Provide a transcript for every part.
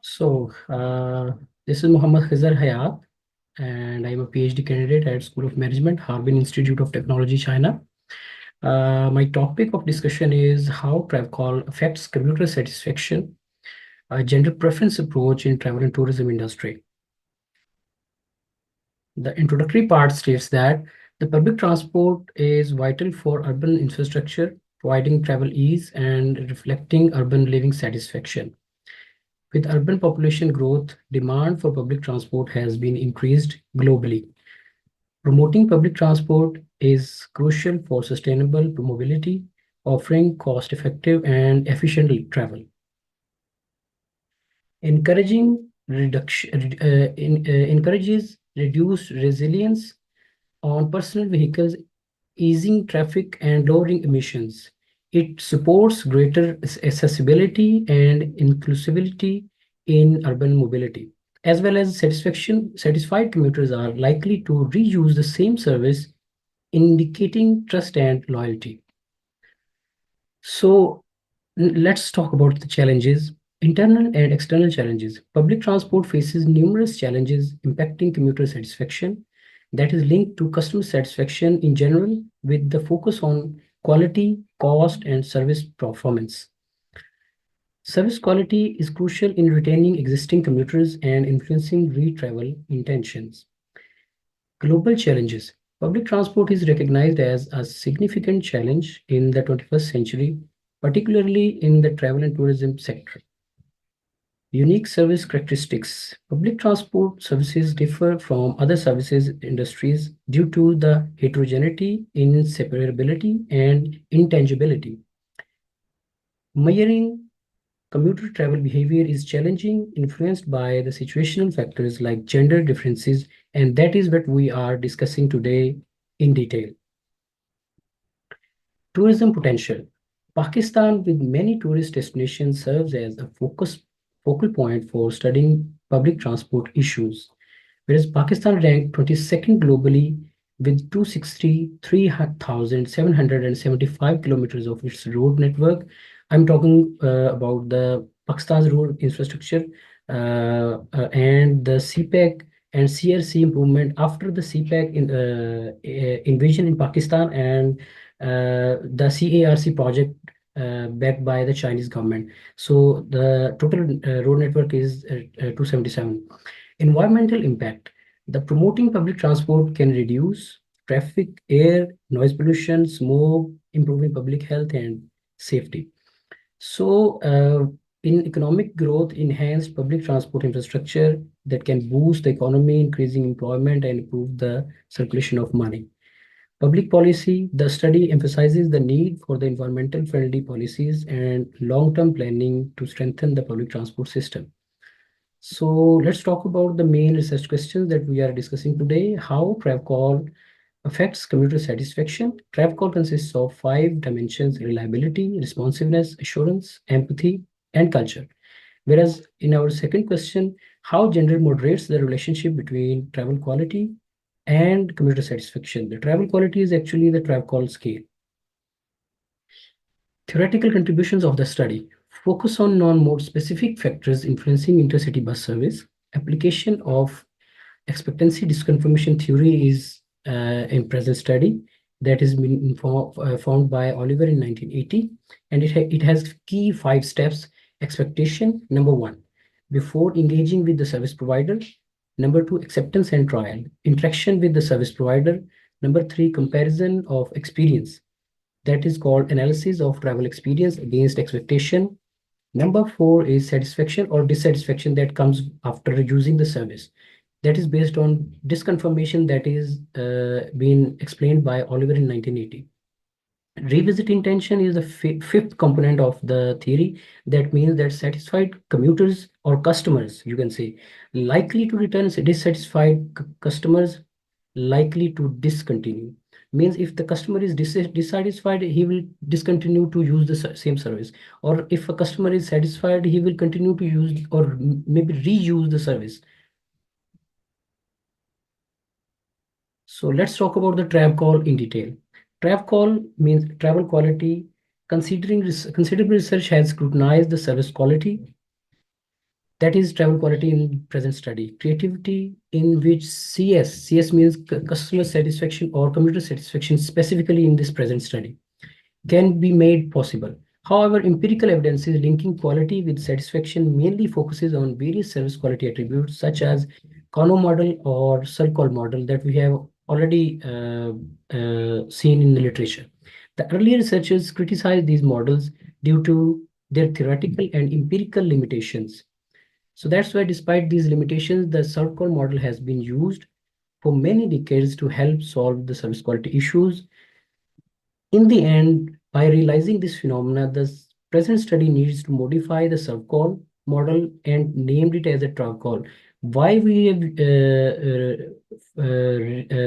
So, this is Muhammad Khizar Hayat, and I'm a PhD candidate at School of Management, Harbin Institute of Technology, China. My topic of discussion is how travel call affects commuter satisfaction, a gender preference approach in travel and tourism industry. The introductory part states that the public transport is vital for urban infrastructure, providing travel ease and reflecting urban living satisfaction. With urban population growth, demand for public transport has been increased globally. Promoting public transport is crucial for sustainable mobility, offering cost-effective and efficient travel. Encourages reduced reliance on personal vehicles, easing traffic and lowering emissions. It supports greater accessibility and inclusivity in urban mobility, as well as satisfied commuters are likely to reuse the same service, indicating trust and loyalty. So let's talk about the challenges. Internal and external challenges. Public transport faces numerous challenges impacting commuter satisfaction that is linked to customer satisfaction in general, with the focus on quality, cost, and service performance. Service quality is crucial in retaining existing commuters and influencing re-travel intentions. Global challenges. Public transport is recognized as a significant challenge in the 21st century, particularly in the travel and tourism sector. Unique service characteristics. Public transport services differ from other services industries due to the heterogeneity, inseparability, and intangibility. Measuring commuter travel behavior is challenging, influenced by the situational factors like gender differences, and that is what we are discussing today in detail. Tourism potential. Pakistan, with many tourist destinations, serves as a focal point for studying public transport issues. Whereas Pakistan ranked 22nd globally with 263,775 kilometers of its road network. I'm talking about the Pakistan's road infrastructure and the CPEC and CRC improvement after the CPEC invasion in Pakistan and the CARC project backed by the Chinese government. So the total road network is 277. Environmental impact. The promoting public transport can reduce traffic, air, noise pollution, smoke, improving public health and safety. So, in economic growth, enhanced public transport infrastructure that can boost the economy, increasing employment and improve the circulation of money. Public policy, the study emphasizes the need for the environmental friendly policies and long-term planning to strengthen the public transport system. So let's talk about the main research questions that we are discussing today. How TravCall affects commuter satisfaction. TravCall consists of 5 dimensions: reliability, responsiveness, assurance, empathy, and culture. Whereas in our second question, how gender moderates the relationship between travel quality and commuter satisfaction. The travel quality is actually the TravCall scale. Theoretical contributions of the study focus on non-mode specific factors influencing intercity bus service. Application of expectancy disconfirmation theory is in present study that has been found by Oliver in 1980, and it has key 5 steps. Expectation, number 1, before engaging with the service provider. Number 2, acceptance and trial, interaction with the service provider. Number 3, comparison of experience, that is called analysis of travel experience against expectation. Number 4 is satisfaction or dissatisfaction that comes after using the service. That is based on disconfirmation that is being explained by Oliver in 1980. Revisit intention is the fifth component of the theory. That means that satisfied commuters or customers, you can say, likely to return. Dissatisfied customers likely to discontinue. Means if the customer is dissatisfied, he will discontinue to use the same service. Or if a customer is satisfied, he will continue to use or maybe reuse the service. So let's talk about the TravCall in detail. TravCall means travel quality. Considerable research has scrutinized the service quality That is travel quality in present study. Creativity, in which CS means customer satisfaction or commuter satisfaction, specifically in this present study, can be made possible. However, empirical evidence is linking quality with satisfaction mainly focuses on various service quality attributes such as Kano model or circle model that we have already seen in the literature. The earlier researchers criticized these models due to their theoretical and empirical limitations. So that's why, despite these limitations, the circle model has been used for many decades to help solve the service quality issues. In the end, by realizing this phenomena, the present study needs to modify the subcall model and named it as a travcall. Why we have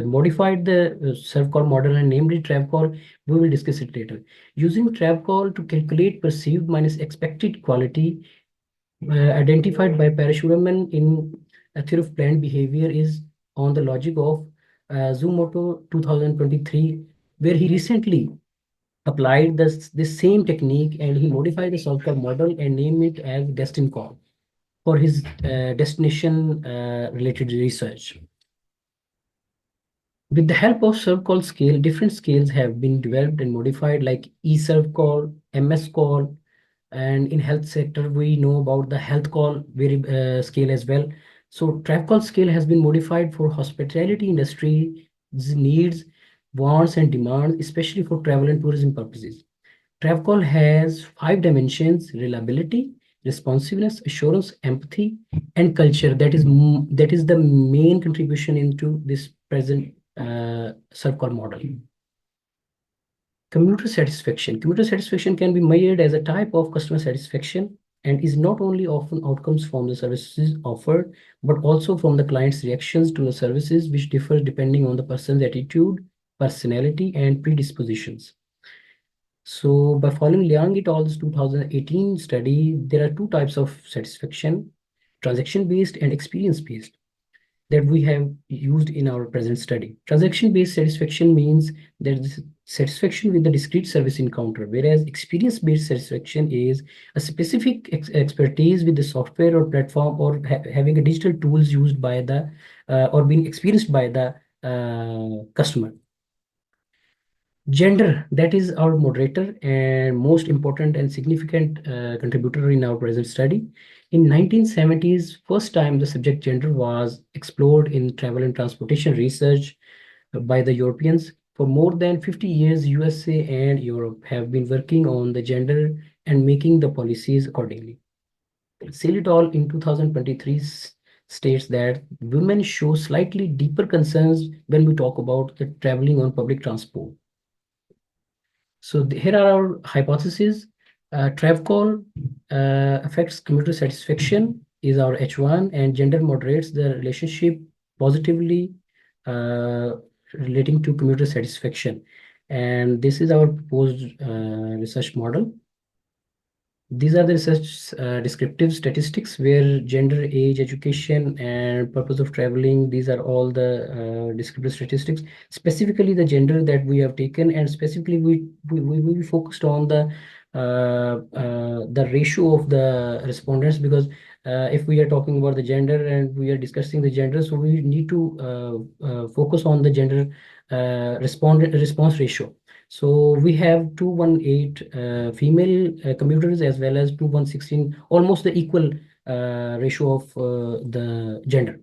modified the subcall model and named it travcall, we will discuss it later. Using travcall to calculate perceived minus expected quality identified by Parashuram in a theory of planned behavior is on the logic of Zumoto 2023, where he recently applied this same technique and he modified the solve call model and named it as destin call for his destination related research. With the help of serve call scale, different scales have been developed and modified like e-serve call, MS call, and in health sector we know about the health call scale as well. So trap call scale has been modified for hospitality industry needs, wants and demands, especially for travel and tourism purposes. TravCall has 5 dimensions: reliability, responsiveness, assurance, empathy, and culture. That is the main contribution into this present subcall model. Commuter satisfaction. Commuter satisfaction can be measured as a type of customer satisfaction and is not only often outcomes from the services offered, but also from the client's reactions to the services, which differ depending on the person's attitude, personality, and predispositions. So by following Liang et al.'s 2018 study, there are two types of satisfaction, transaction-based and experience-based, that we have used in our present study. Transaction-based satisfaction means there is satisfaction with the discrete service encounter, whereas experience-based satisfaction is a specific expertise with the software or platform or having a digital tools used by the or being experienced by the customer. Gender, that is our moderator and most important and significant contributor in our present study. In 1970s, first time the subject gender was explored in travel and transportation research by the Europeans. For more than 50 years, USA and Europe have been working on the gender and making the policies accordingly. Silitol in 2023 states that women show slightly deeper concerns when we talk about the traveling on public transport. So here are our hypotheses. Travcall affects commuter satisfaction is our H1, and gender moderates the relationship positively relating to commuter satisfaction. And this is our proposed research model. These are the research descriptive statistics where gender, age, education, and purpose of traveling, these are all the descriptive statistics. Specifically the gender that we have taken, and specifically we focused on the ratio of the respondents, because if we are talking about the gender and we are discussing the gender, so we need to focus on the gender response ratio. So we have 218 female commuters as well as 2116, almost the equal ratio of the gender.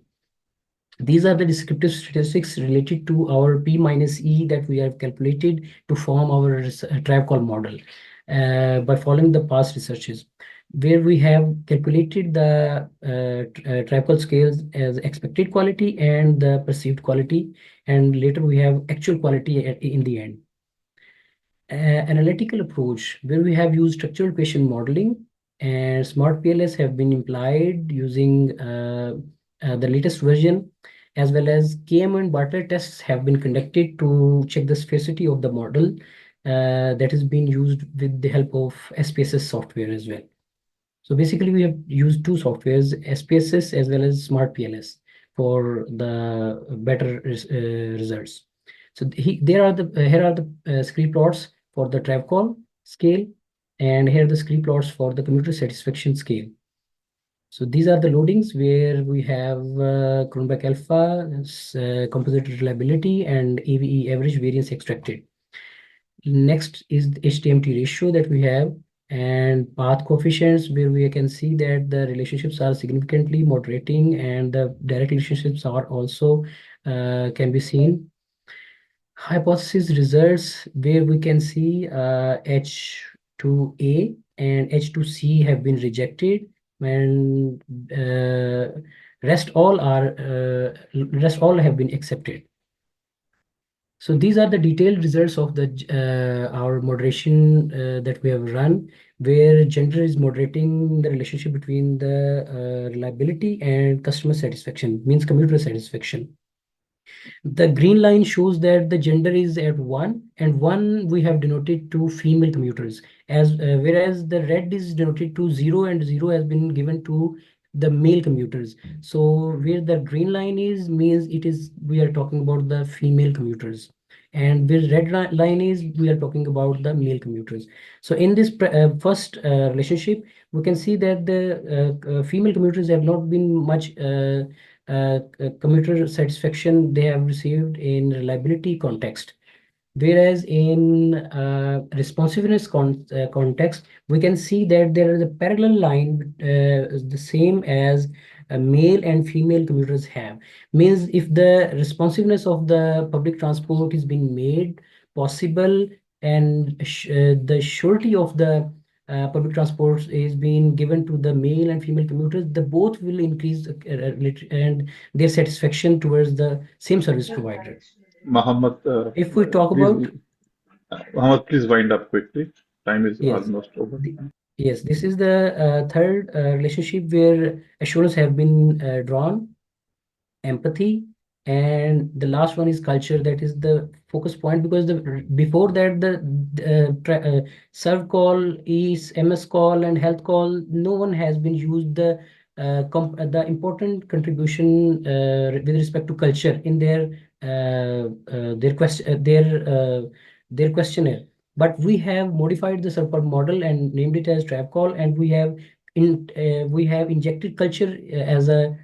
These are the descriptive statistics related to our P minus E that we have calculated to form our TravCall model by following the past researches, where we have calculated the TravCall scales as expected quality and the perceived quality, and later we have actual quality in the end. Analytical approach, where we have used structural question modeling and smart PLS have been applied using the latest version, as well as KM and Bartlett tests have been conducted to check the sphericity of the model that is being used with the help of SPSS software as well. So basically we have used two softwares, SPSS as well as smart PLS, for the better results. So here are the screen plots for the TravCall scale, and here are the screen plots for the commuter satisfaction scale. So these are the loadings where we have Cronbach alpha, composite reliability, and AVE average variance extracted. Next is the HTMT ratio that we have, and path coefficients, where we can see that the relationships are significantly moderating and the direct relationships are also can be seen. Hypothesis results, where we can see H2A and H2C have been rejected, and rest all have been accepted. So these are the detailed results of the our moderation that we have run, where gender is moderating the relationship between the reliability and customer satisfaction, means commuter satisfaction. The green line shows that the gender is at 1, and 1 we have denoted to female commuters, as whereas the red is denoted to 0, and 0 has been given to the male commuters. So where the green line is means it is, we are talking about the female commuters, and where red line is, we are talking about the male commuters. So in this first relationship, we can see that the female commuters have not been much commuter satisfaction they have received in reliability context. Whereas in responsiveness context, we can see that there is a parallel line, the same as male and female commuters have. Means if the responsiveness of the public transport is being made possible, and the surety of the public transport is being given to the male and female commuters, the both will increase and their satisfaction towards the same service provider. Muhammad, If we talk please, about, Muhammad, please wind up quickly. Time is yes, almost over. the, yes, this is the third relationship where assurance have been drawn, empathy, and the last one is culture. That is the focus point, because the before that the serve call is MS call and health call, no one has been used the important contribution with respect to culture in their questionnaire. But we have modified the serve call model and named it as trap call, and we have injected culture as a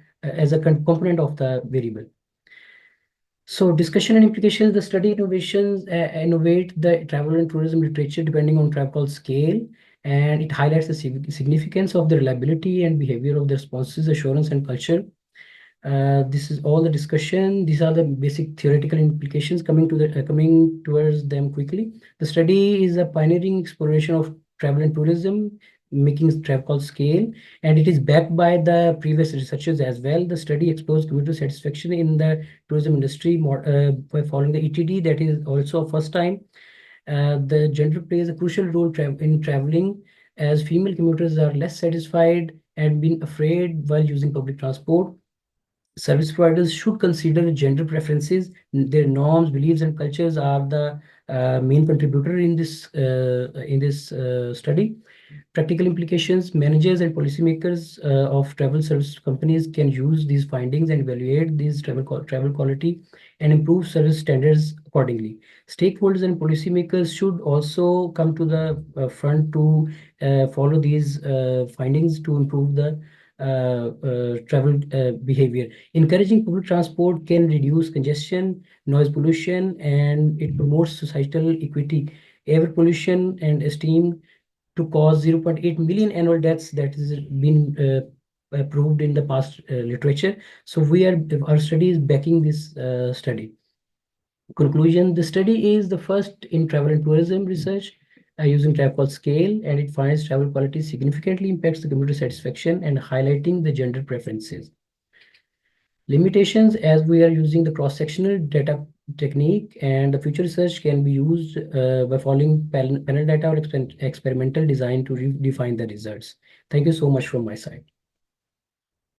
component of the variable. So discussion and implications, the study innovations innovate the travel and tourism literature depending on travel scale, and it highlights the significance of the reliability and behavior of the responses, assurance, and culture. This is all the discussion. These are the basic theoretical implications. Coming towards them quickly. The study is a pioneering exploration of travel and tourism, making travel scale, and it is backed by the previous researchers as well. The study explores commuter satisfaction in the tourism industry by following the ETD. That is also a first time. The gender plays a crucial role in traveling, as female commuters are less satisfied and being afraid while using public transport. Service providers should consider gender preferences. Their norms, beliefs, and cultures are the main contributor in this study. Practical implications: managers and policymakers of travel service companies can use these findings and evaluate these travel quality and improve service standards accordingly. Stakeholders and policymakers should also come to the front to follow these findings to improve the travel behavior. Encouraging public transport can reduce congestion, noise pollution, and it promotes societal equity. Air pollution and esteem to cause 0.8 million annual deaths, that has been proved in the past literature. So our study is backing this study. Conclusion: the study is the first in travel and tourism research using travel scale, and it finds travel quality significantly impacts the commuter satisfaction and highlighting the gender preferences. Limitations: as we are using the cross-sectional data technique, and the future research can be used by following panel data or experimental design to define the results. Thank you so much from my side.